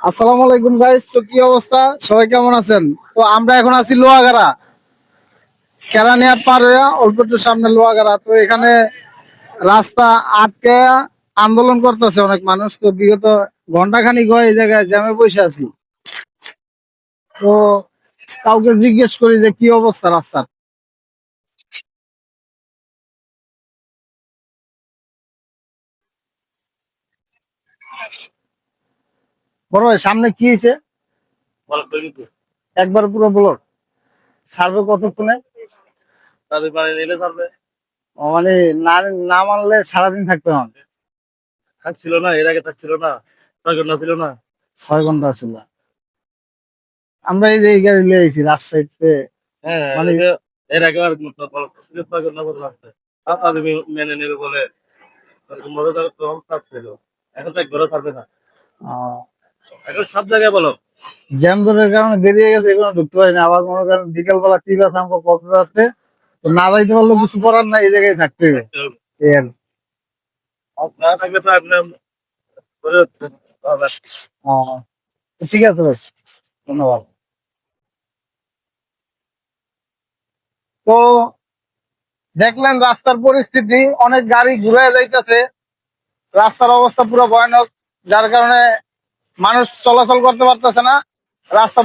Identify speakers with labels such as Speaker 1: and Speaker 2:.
Speaker 1: আসসালামু আলাইকুম গাইস, তো কি অবস্থা? সবাই কেমন আছেন? তো আমরা এখন আছি লোহাগাড়া, কেরানিয়ার পার হইয়া অল্প একটু সামনে লোহাগাড়া। তো এখানে রাস্তা আটকে আন্দোলন করতেছে অনেক মানুষ। তো বিগত ঘন্টাখানিক হয় এই জায়গায় জ্যামে বসে আছি। তো কাউকে জিজ্ঞেস করি যে কি অবস্থা রাস্তার। বড় ভাই, সামনে কি হয়েছে? একবার পুরো ব্লক সার্ভে কতক্ষণে? মানে না, না মানলে সারাদিন থাকতে হবে।
Speaker 2: থাকছিল না, এর আগে থাকছিল না, 6 ঘন্টা ছিল না।
Speaker 1: 6 ঘন্টা ছিল। আমরা এই যে এই গাড়ি লিয়ে আইছি রাজশাহীতে।
Speaker 2: হ্যাঁ,
Speaker 1: মানে
Speaker 2: এর আগে আর 6 ঘন্টা করে লাগছে। আপনাদের মেনে নেবে বলে এরকম ভাবে তারা কম চাপ ছিল। এখন তো একবারও পারবে না। এখন সব জায়গায় বলো।
Speaker 1: জ্যাম জটের কারণে দেরি হয়ে গেছে, এখনো ঢুকতে পারিনি। আবার মনে করেন বিকেল বেলা ঠিক আছে আমাকে কত যাচ্ছে, তো না যাইতে পারলেও কিছু করার নাই, এই জায়গায় থাকতে হবে। এই আর কি।
Speaker 2: না থাকলে তো আপনার বোঝা যাচ্ছে।
Speaker 1: আহ, তো ঠিক আছে ভাই, ধন্যবাদ। তো দেখলেন রাস্তার পরিস্থিতি, অনেক গাড়ি ঘুরে যাইতেছে, রাস্তার অবস্থা পুরো ভয়ানক, যার কারণে মানুষ চলাচল করতে পারতেছে না। রাস্তা